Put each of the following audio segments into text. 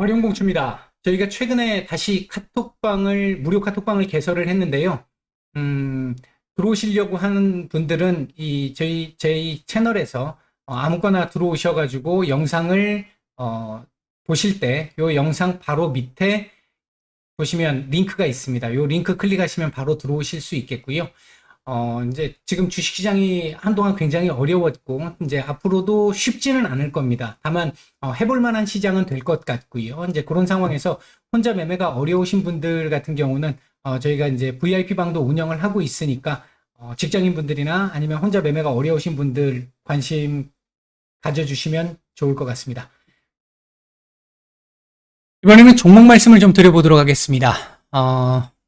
어려운공추입니다. 저희가 최근에 다시 무료 카톡방을 개설을 했는데요. 들어오시려고 하는 분들은 저희 채널에서 아무거나 들어오셔가지고 영상을 보실 때 이 영상 바로 밑에 보시면 링크가 있습니다. 이 링크 클릭하시면 바로 들어오실 수 있겠고요. 이제 지금 주식시장이 한동안 굉장히 어려웠고, 이제 앞으로도 쉽지는 않을 겁니다. 다만, 해볼 만한 시장은 될 것 같고요. 이제 그런 상황에서 혼자 매매가 어려우신 분들 같은 경우는, 저희가 이제 VIP 방도 운영을 하고 있으니까, 직장인 분들이나 아니면 혼자 매매가 어려우신 분들 관심 가져주시면 좋을 것 같습니다. 이번에는 종목 말씀을 좀 드려보도록 하겠습니다.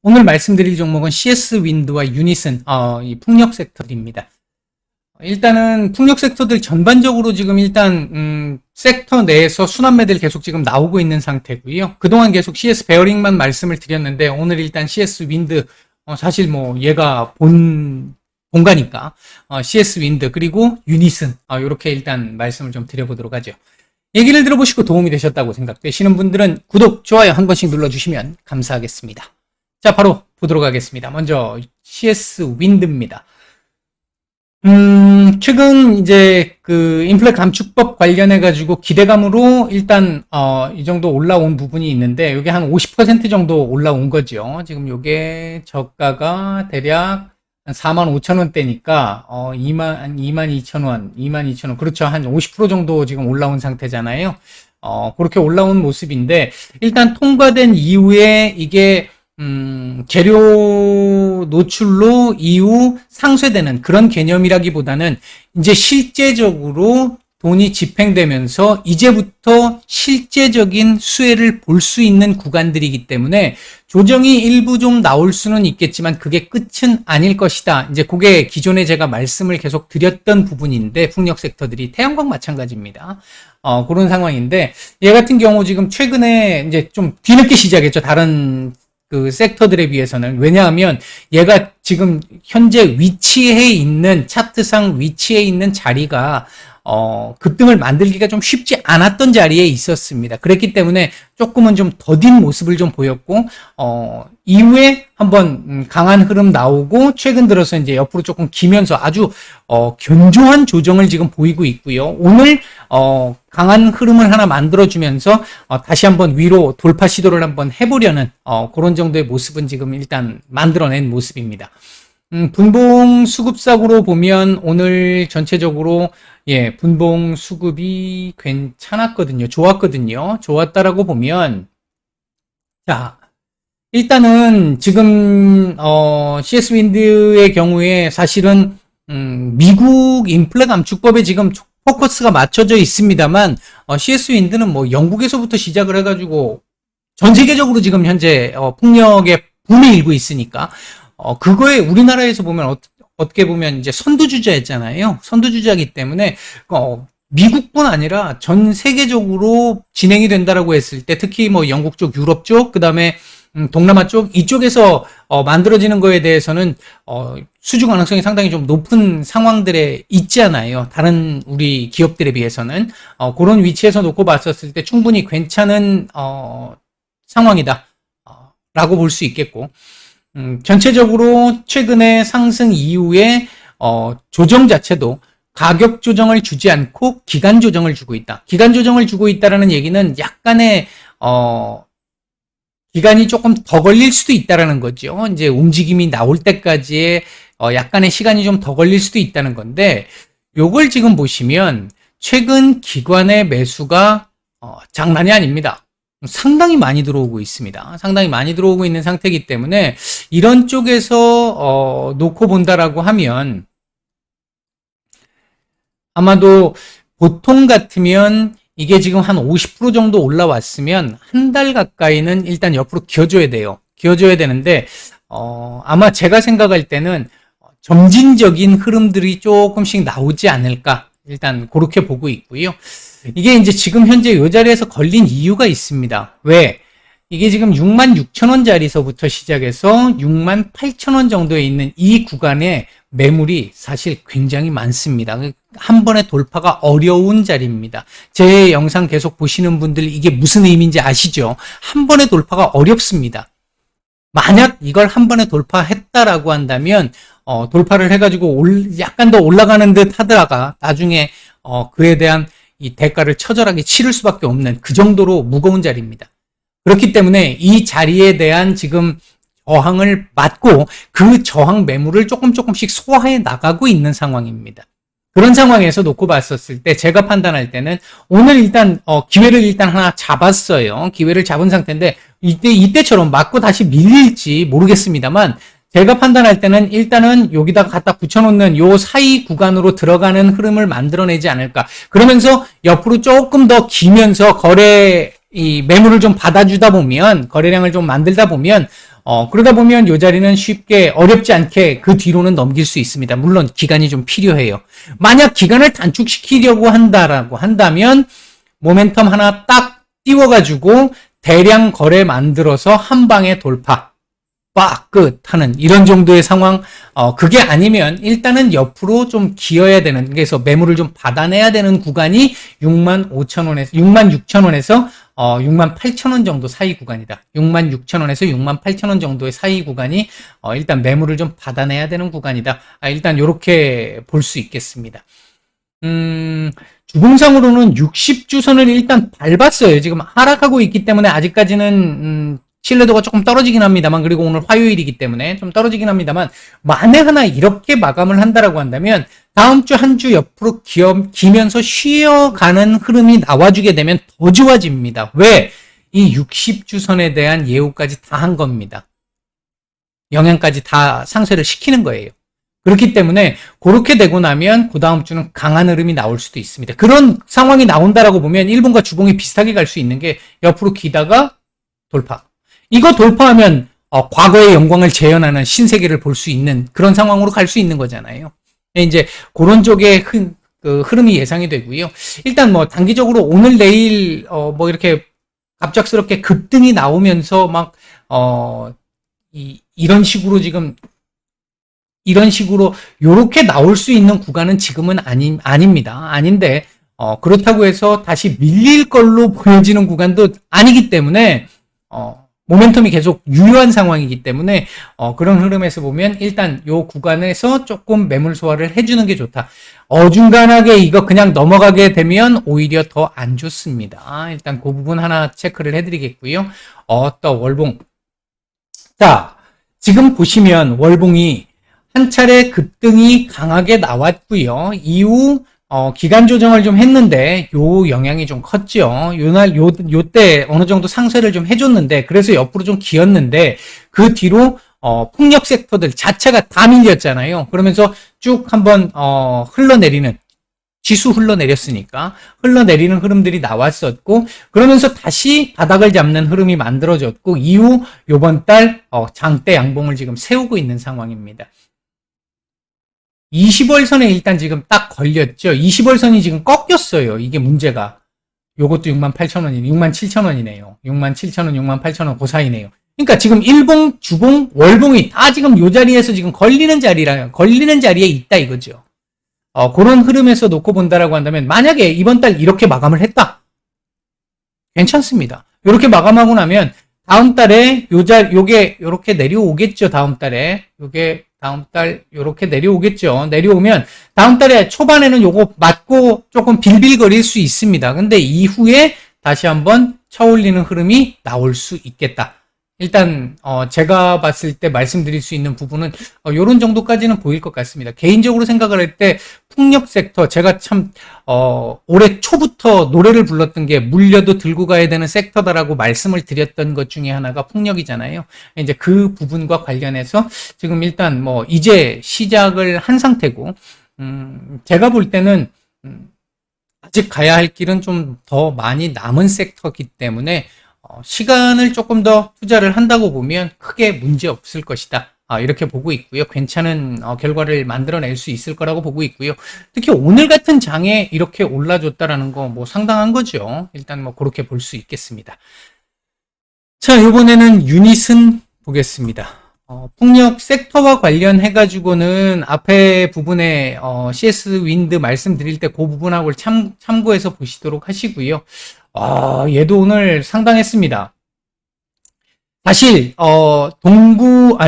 오늘 말씀드릴 종목은 CS 윈드와 유니슨, 이 풍력 섹터들입니다. 일단은 풍력 섹터들 전반적으로 지금 일단, 섹터 내에서 순환 매들 계속 지금 나오고 있는 상태고요. 그동안 계속 CS 베어링만 말씀을 드렸는데, 오늘 일단 CS 윈드, 사실 뭐 얘가 본가니까, CS 윈드, 그리고 유니슨, 이렇게 일단 말씀을 좀 드려보도록 하죠. 얘기를 들어보시고 도움이 되셨다고 생각되시는 분들은 구독, 좋아요 한 번씩 눌러주시면 감사하겠습니다. 자, 바로 보도록 하겠습니다. 먼저 CS 윈드입니다. 최근 이제 그 인플레 감축법 관련해 가지고 기대감으로 일단 이 정도 올라온 부분이 있는데, 이게 한 50% 정도 올라온 거죠. 지금 요게 저가가 대략 45,000원대니까 22,000원, 22,000원. 그렇죠. 한 50% 정도 지금 올라온 상태잖아요. 그렇게 올라온 모습인데, 일단 통과된 이후에 이게 재료 노출로 이후 상쇄되는 그런 개념이라기보다는 이제 실제적으로 돈이 집행되면서 이제부터 실제적인 수혜를 볼 수 있는 구간들이기 때문에 조정이 일부 좀 나올 수는 있겠지만 그게 끝은 아닐 것이다. 이제 그게 기존에 제가 말씀을 계속 드렸던 부분인데, 풍력 섹터들이 태양광 마찬가지입니다. 그런 상황인데, 얘 같은 경우 지금 최근에 이제 좀 뒤늦게 시작했죠. 다른 그 섹터들에 비해서는. 왜냐하면 얘가 지금 현재 위치해 있는, 차트상 위치해 있는 자리가 급등을 만들기가 좀 쉽지 않았던 자리에 있었습니다. 그랬기 때문에 조금은 좀 더딘 모습을 좀 보였고, 이후에 한번 강한 흐름 나오고, 최근 들어서 이제 옆으로 조금 기면서 아주 견조한 조정을 지금 보이고 있고요. 오늘 강한 흐름을 하나 만들어주면서 다시 한번 위로 돌파 시도를 한번 해보려는 그런 정도의 모습은 지금 일단 만들어낸 모습입니다. 분봉 수급상으로 보면 오늘 전체적으로 분봉 수급이 괜찮았거든요. 좋았거든요. 좋았다라고 보면, 자, 일단은 지금 CS 윈드의 경우에 사실은 미국 인플레 감축법에 지금 포커스가 맞춰져 있습니다만, CS 윈드는 뭐 영국에서부터 시작을 해가지고 전 세계적으로 지금 현재 풍력의 붐이 일고 있으니까, 그거에 우리나라에서 보면 어떻게 보면 이제 선두주자였잖아요. 선두주자이기 때문에 미국뿐 아니라 전 세계적으로 진행이 된다라고 했을 때, 특히 뭐 영국 쪽, 유럽 쪽, 그다음에 동남아 쪽, 이쪽에서 만들어지는 거에 대해서는 수주 가능성이 상당히 좀 높은 상황들에 있잖아요. 다른 우리 기업들에 비해서는 그런 위치에서 놓고 봤었을 때 충분히 괜찮은 상황이다 라고 볼 수 있겠고, 전체적으로 최근에 상승 이후에 조정 자체도 가격 조정을 주지 않고 기간 조정을 주고 있다. 기간 조정을 주고 있다라는 얘기는 약간의 기간이 조금 더 걸릴 수도 있다라는 거죠. 이제 움직임이 나올 때까지의 약간의 시간이 좀 더 걸릴 수도 있다는 건데, 요걸 지금 보시면 최근 기관의 매수가 장난이 아닙니다. 상당히 많이 들어오고 있습니다. 상당히 많이 들어오고 있는 상태이기 때문에 이런 쪽에서 놓고 본다라고 하면, 아마도 보통 같으면 이게 지금 한 50% 정도 올라왔으면 한 달 가까이는 일단 옆으로 기어줘야 돼요. 기어줘야 되는데, 아마 제가 생각할 때는 점진적인 흐름들이 조금씩 나오지 않을까, 일단 그렇게 보고 있고요. 이게 이제 지금 현재 이 자리에서 걸린 이유가 있습니다. 왜? 이게 지금 66,000원짜리서부터 시작해서 68,000원 정도에 있는 이 구간에 매물이 사실 굉장히 많습니다. 한 번에 돌파가 어려운 자리입니다. 제 영상 계속 보시는 분들 이게 무슨 의미인지 아시죠? 한 번에 돌파가 어렵습니다. 만약 이걸 한 번에 돌파했다라고 한다면 돌파를 해가지고 약간 더 올라가는 듯 하다가 나중에 그에 대한 이 대가를 처절하게 치를 수밖에 없는 그 정도로 무거운 자리입니다. 그렇기 때문에 이 자리에 대한 지금 저항을 맞고 그 저항 매물을 조금씩 소화해 나가고 있는 상황입니다. 그런 상황에서 놓고 봤었을 때 제가 판단할 때는 오늘 일단 기회를 일단 하나 잡았어요. 기회를 잡은 상태인데 이때처럼 맞고 다시 밀릴지 모르겠습니다만 제가 판단할 때는 일단은 여기다가 갖다 붙여놓는 요 사이 구간으로 들어가는 흐름을 만들어내지 않을까. 그러면서 옆으로 조금 더 기면서 이 매물을 좀 받아주다 보면, 거래량을 좀 만들다 보면, 그러다 보면 요 자리는 쉽게 어렵지 않게 그 뒤로는 넘길 수 있습니다. 물론 기간이 좀 필요해요. 만약 기간을 단축시키려고 한다라고 한다면, 모멘텀 하나 딱 띄워가지고 대량 거래 만들어서 한 방에 돌파. 빡! 끝! 하는 이런 정도의 상황, 그게 아니면 일단은 옆으로 좀 기어야 되는, 그래서 매물을 좀 받아내야 되는 구간이 66,000원에서 68,000원 정도 사이 구간이다. 66,000원에서 68,000원 정도의 사이 구간이 일단 매물을 좀 받아내야 되는 구간이다. 일단 이렇게 볼 수 있겠습니다. 주봉상으로는 60주선을 일단 밟았어요. 지금 하락하고 있기 때문에 아직까지는 신뢰도가 조금 떨어지긴 합니다만, 그리고 오늘 화요일이기 때문에 좀 떨어지긴 합니다만, 만에 하나 이렇게 마감을 한다라고 한다면 다음 주 한 주 옆으로 기면서 쉬어가는 흐름이 나와주게 되면 더 좋아집니다. 왜? 이 60주선에 대한 예우까지 다 한 겁니다. 영향까지 다 상쇄를 시키는 거예요. 그렇기 때문에 그렇게 되고 나면 그 다음 주는 강한 흐름이 나올 수도 있습니다. 그런 상황이 나온다라고 보면 일본과 주봉이 비슷하게 갈 수 있는 게 옆으로 기다가 돌파. 이거 돌파하면 과거의 영광을 재현하는 신세계를 볼 수 있는 그런 상황으로 갈 수 있는 거잖아요. 이제 그런 쪽의 흐름이 예상이 되고요. 일단 뭐 단기적으로 오늘 내일 뭐 이렇게 갑작스럽게 급등이 나오면서 막 이런 식으로 지금 이런 식으로 요렇게 나올 수 있는 구간은 지금은 아닙니다. 아닌데 그렇다고 해서 다시 밀릴 걸로 보여지는 구간도 아니기 때문에 모멘텀이 계속 유효한 상황이기 때문에 그런 흐름에서 보면 일단 요 구간에서 조금 매물 소화를 해주는 게 좋다. 어중간하게 이거 그냥 넘어가게 되면 오히려 더 안 좋습니다. 일단 그 부분 하나 체크를 해드리겠고요. 또 월봉. 자, 지금 보시면 월봉이 한 차례 급등이 강하게 나왔고요. 이후 기간 조정을 좀 했는데 요 영향이 좀 컸죠. 요때 어느 정도 상쇄를 좀 해줬는데 그래서 옆으로 좀 기었는데 그 뒤로 폭력 섹터들 자체가 다 밀렸잖아요. 그러면서 쭉 한번 흘러내리는, 지수 흘러내렸으니까 흘러내리는 흐름들이 나왔었고, 그러면서 다시 바닥을 잡는 흐름이 만들어졌고, 이후 요번 달 장대 양봉을 지금 세우고 있는 상황입니다. 20월선에 일단 지금 딱 걸렸죠. 20월선이 지금 꺾였어요. 이게 문제가. 요것도 68,000원이네. 67,000원이네요. 67,000원, 68,000원 그 사이네요. 그러니까 지금 일봉, 주봉, 월봉이 다 지금 요 자리에서 지금 걸리는 자리에 있다 이거죠. 그런 흐름에서 놓고 본다라고 한다면 만약에 이번 달 이렇게 마감을 했다. 괜찮습니다. 이렇게 마감하고 나면 다음 달에 요게 요렇게 내려오겠죠. 다음 달에 요렇게 내려오겠죠. 내려오면 다음 달에 초반에는 요거 맞고 조금 빌빌거릴 수 있습니다. 근데 이후에 다시 한번 쳐올리는 흐름이 나올 수 있겠다. 일단 제가 봤을 때 말씀드릴 수 있는 부분은 요런 정도까지는 보일 것 같습니다. 개인적으로 생각을 할 때 풍력 섹터, 제가 참 올해 초부터 노래를 불렀던 게 물려도 들고 가야 되는 섹터다라고 말씀을 드렸던 것 중에 하나가 풍력이잖아요. 이제 그 부분과 관련해서 지금 일단 뭐 이제 시작을 한 상태고, 제가 볼 때는 아직 가야 할 길은 좀 더 많이 남은 섹터이기 때문에 시간을 조금 더 투자를 한다고 보면 크게 문제 없을 것이다. 이렇게 보고 있고요. 괜찮은 결과를 만들어낼 수 있을 거라고 보고 있고요. 특히 오늘 같은 장에 이렇게 올라줬다라는 거 뭐 상당한 거죠. 일단 뭐 그렇게 볼 수 있겠습니다. 자, 이번에는 유닛은 보겠습니다. 풍력 섹터와 관련해가지고는 앞에 부분에, CS 윈드 말씀드릴 때 그 부분하고 참고해서 보시도록 하시고요. 얘도 오늘 상당했습니다. 사실, 동북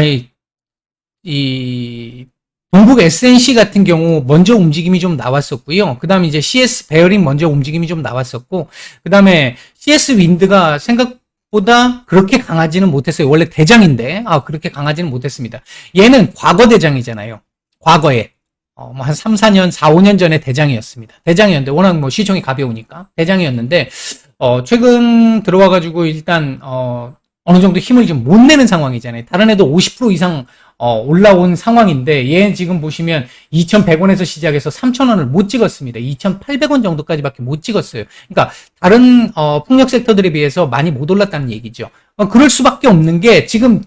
SNC 같은 경우 먼저 움직임이 좀 나왔었고요. 그 다음에 이제 CS 베어링 먼저 움직임이 좀 나왔었고, 그 다음에 CS 윈드가 생각보다 그렇게 강하지는 못했어요. 원래 대장인데, 그렇게 강하지는 못했습니다. 얘는 과거 대장이잖아요. 과거에. 뭐 한 3, 4년, 4, 5년 전에 대장이었습니다. 대장이었는데, 워낙 뭐 시총이 가벼우니까 대장이었는데, 최근 들어와가지고 일단, 어느 정도 힘을 좀 못 내는 상황이잖아요. 다른 애도 50% 이상 올라온 상황인데 얘 지금 보시면 2,100원에서 시작해서 3,000원을 못 찍었습니다. 2,800원 정도까지밖에 못 찍었어요. 그러니까 다른 풍력 섹터들에 비해서 많이 못 올랐다는 얘기죠. 그럴 수밖에 없는 게 지금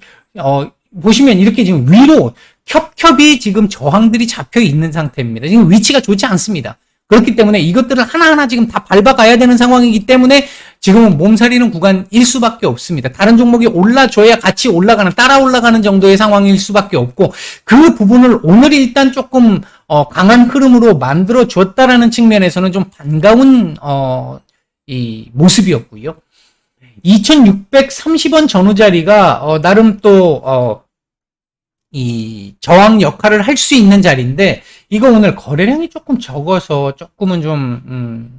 보시면 이렇게 지금 위로 겹겹이 지금 저항들이 잡혀 있는 상태입니다. 지금 위치가 좋지 않습니다. 그렇기 때문에 이것들을 하나하나 지금 다 밟아가야 되는 상황이기 때문에 지금은 몸살이는 구간일 수밖에 없습니다. 다른 종목이 올라줘야 같이 올라가는, 따라 올라가는 정도의 상황일 수밖에 없고, 그 부분을 오늘 일단 조금 강한 흐름으로 만들어 줬다라는 측면에서는 좀 반가운 이 모습이었고요. 2630원 전후 자리가 나름 또 이 저항 역할을 할 수 있는 자리인데, 이거 오늘 거래량이 조금 적어서 조금은 조금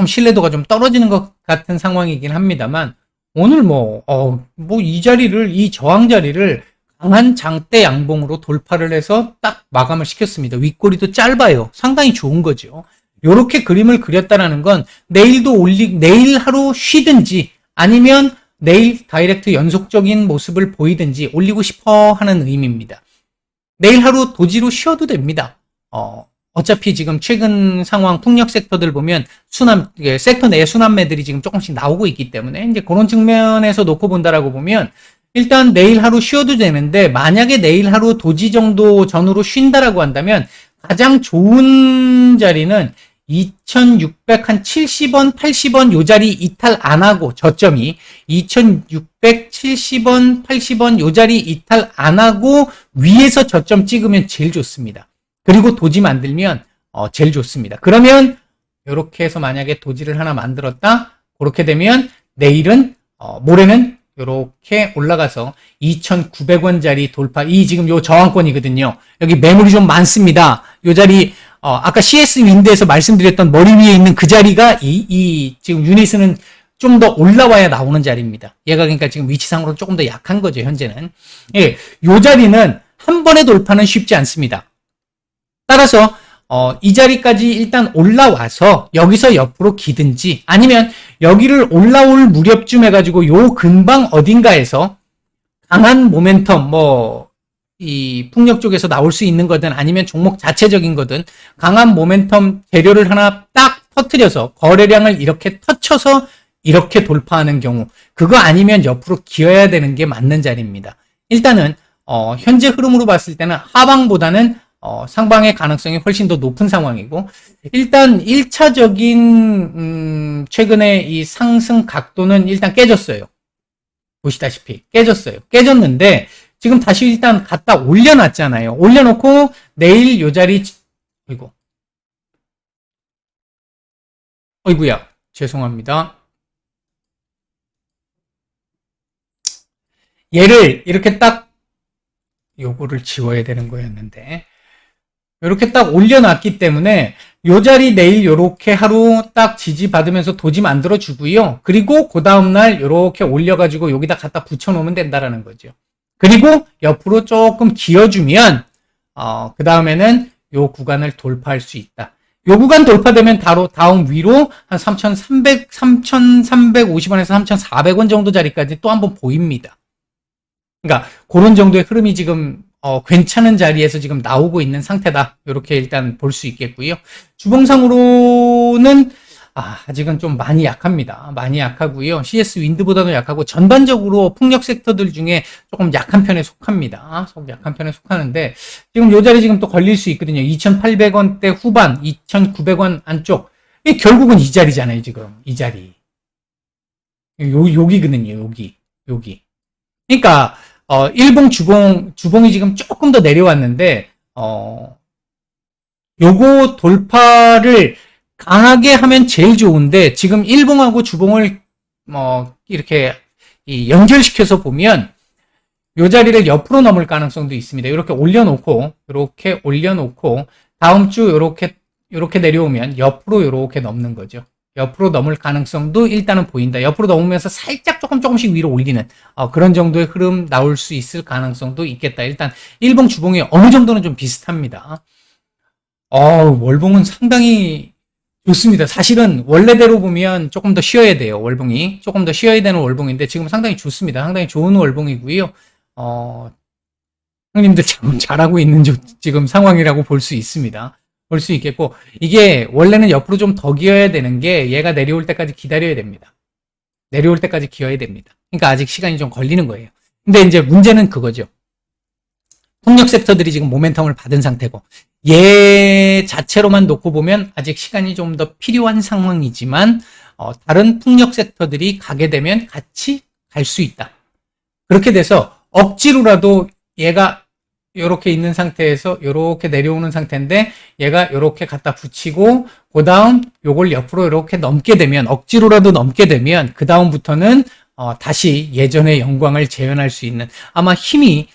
신뢰도가 좀 떨어지는 것 같은 상황이긴 합니다만, 오늘 이 저항 자리를 강한 장대 양봉으로 돌파를 해서 딱 마감을 시켰습니다. 윗꼬리도 짧아요. 상당히 좋은 거죠. 요렇게 그림을 그렸다라는 건 내일 하루 쉬든지 아니면 내일 다이렉트 연속적인 모습을 보이든지 올리고 싶어 하는 의미입니다. 내일 하루 도지로 쉬어도 됩니다. 어차피 지금 최근 상황 풍력 섹터들 보면 섹터 내 순환매들이 지금 조금씩 나오고 있기 때문에 이제 그런 측면에서 놓고 본다라고 보면 일단 내일 하루 쉬어도 되는데, 만약에 내일 하루 도지 정도 전후로 쉰다라고 한다면 가장 좋은 자리는 2670원, 80원 요 자리 이탈 안 하고, 저점이 2670원, 80원 요 자리 이탈 안 하고 위에서 저점 찍으면 제일 좋습니다. 그리고 도지 만들면 제일 좋습니다. 그러면 이렇게 해서 만약에 도지를 하나 만들었다, 그렇게 되면 내일은 모레는 이렇게 올라가서 2,900원짜리 돌파, 이 지금 요 저항권이거든요. 여기 매물이 좀 많습니다. 요 자리 아까 CS 윈드에서 말씀드렸던 머리 위에 있는 그 자리가 지금 유니스는 좀 더 올라와야 나오는 자리입니다. 얘가 그러니까 지금 위치상으로 조금 더 약한 거죠, 현재는. 예, 요 자리는 한 번에 돌파는 쉽지 않습니다. 따라서 이 자리까지 일단 올라와서 여기서 옆으로 기든지, 아니면 여기를 올라올 무렵쯤 해가지고 요 근방 어딘가에서 강한 모멘텀, 이 풍력 쪽에서 나올 수 있는 거든 아니면 종목 자체적인 거든 강한 모멘텀 재료를 하나 딱 터뜨려서 거래량을 이렇게 터쳐서 이렇게 돌파하는 경우, 그거 아니면 옆으로 기어야 되는 게 맞는 자리입니다. 일단은 현재 흐름으로 봤을 때는 하방보다는 상방의 가능성이 훨씬 더 높은 상황이고, 일단 1차적인 최근에 이 상승 각도는 일단 깨졌어요. 보시다시피 깨졌는데 지금 다시 일단 갖다 올려놨잖아요. 올려놓고 내일 요 자리, 어이구야, 죄송합니다. 얘를 이렇게 딱, 요거를 지워야 되는 거였는데, 이렇게 딱 올려놨기 때문에 요 자리 내일 요렇게 하루 딱 지지받으면서 도지 만들어 주고요. 그리고 그 다음날 요렇게 올려가지고 여기다 갖다 붙여놓으면 된다라는 거죠. 그리고 옆으로 조금 기어주면 그 다음에는 요 구간을 돌파할 수 있다. 요 구간 돌파되면 바로 다음 위로 한 3,350원에서 3,400원 정도 자리까지 또 한번 보입니다. 그러니까 그런 정도의 흐름이 지금 괜찮은 자리에서 지금 나오고 있는 상태다. 이렇게 일단 볼 수 있겠고요. 주봉상으로는 아직은 좀 많이 약합니다. 많이 약하고요. CS 윈드보다도 약하고 전반적으로 풍력 섹터들 중에 조금 약한 편에 속합니다. 약한 편에 속하는데 지금 요 자리 지금 또 걸릴 수 있거든요. 2,800원대 후반, 2,900원 안쪽. 결국은 이 자리잖아요, 지금. 이 자리. 여기거든요, 여기. 그러니까 일봉 주봉이 지금 조금 더 내려왔는데, 요거 돌파를 강하게 하면 제일 좋은데, 지금 일봉하고 주봉을, 이렇게 연결시켜서 보면, 요 자리를 옆으로 넘을 가능성도 있습니다. 이렇게 올려놓고, 다음 주 요렇게 내려오면 옆으로 요렇게 넘는 거죠. 옆으로 넘을 가능성도 일단은 보인다. 옆으로 넘으면서 살짝 조금씩 위로 올리는 그런 정도의 흐름 나올 수 있을 가능성도 있겠다. 일단 일봉 주봉이 어느 정도는 좀 비슷합니다. 월봉은 상당히 좋습니다. 사실은 원래대로 보면 조금 더 쉬어야 돼요. 월봉이 조금 더 쉬어야 되는 월봉인데 지금 상당히 좋습니다. 상당히 좋은 월봉이고요. 형님들 참 잘하고 있는 지금 상황이라고 볼 수 있습니다. 볼 수 있겠고, 이게 원래는 옆으로 좀 더 기어야 되는 게 얘가 내려올 때까지 기다려야 됩니다. 내려올 때까지 기어야 됩니다. 그러니까 아직 시간이 좀 걸리는 거예요. 근데 이제 문제는 그거죠. 폭력 섹터들이 지금 모멘텀을 받은 상태고, 얘 자체로만 놓고 보면 아직 시간이 좀 더 필요한 상황이지만, 다른 폭력 섹터들이 가게 되면 같이 갈 수 있다. 그렇게 돼서 억지로라도 얘가 요렇게 있는 상태에서 요렇게 내려오는 상태인데 얘가 요렇게 갖다 붙이고 그 다음 요걸 옆으로 요렇게 넘게 되면 억지로라도 넘게 되면 그 다음부터는 다시 예전의 영광을 재현할 수 있는 아마 힘이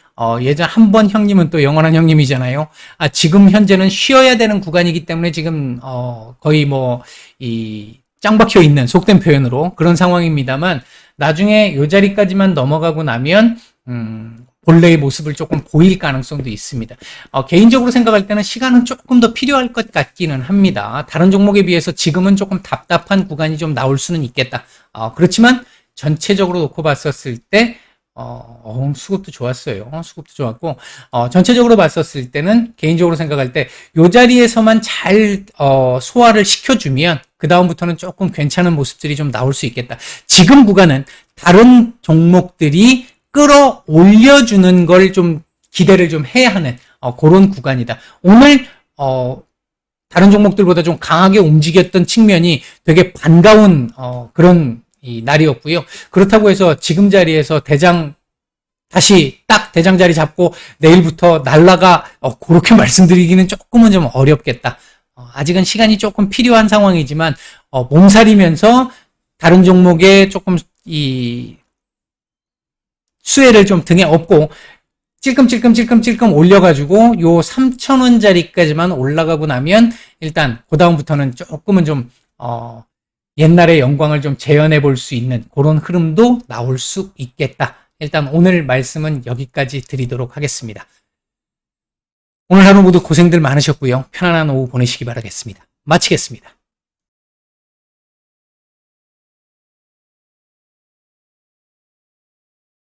예전 한 번 형님은 또 영원한 형님이잖아요. 지금 현재는 쉬어야 되는 구간이기 때문에 지금 거의 이 짱 박혀 있는 속된 표현으로 그런 상황입니다만 나중에 요 자리까지만 넘어가고 나면 본래의 모습을 조금 보일 가능성도 있습니다. 개인적으로 생각할 때는 시간은 조금 더 필요할 것 같기는 합니다. 다른 종목에 비해서 지금은 조금 답답한 구간이 좀 나올 수는 있겠다. 그렇지만 전체적으로 놓고 봤었을 때 수급도 좋았어요. 수급도 좋았고 전체적으로 봤었을 때는 개인적으로 생각할 때 이 자리에서만 잘 소화를 시켜주면 그 다음부터는 조금 괜찮은 모습들이 좀 나올 수 있겠다. 지금 구간은 다른 종목들이 끌어올려주는 걸 좀 기대를 좀 해야 하는 그런 구간이다. 오늘 다른 종목들보다 좀 강하게 움직였던 측면이 되게 반가운 그런 이 날이었고요. 그렇다고 해서 지금 자리에서 다시 딱 대장 자리 잡고 내일부터 날라가 그렇게 말씀드리기는 조금은 좀 어렵겠다. 아직은 시간이 조금 필요한 상황이지만 몸살이면서 다른 종목에 조금 이 수혜를 좀 등에 업고 찔끔찔끔 올려가지고 요 3,000원짜리까지만 올라가고 나면 일단 그 다음부터는 조금은 좀 옛날의 영광을 좀 재현해 볼 수 있는 그런 흐름도 나올 수 있겠다. 일단 오늘 말씀은 여기까지 드리도록 하겠습니다. 오늘 하루 모두 고생들 많으셨고요. 편안한 오후 보내시기 바라겠습니다. 마치겠습니다.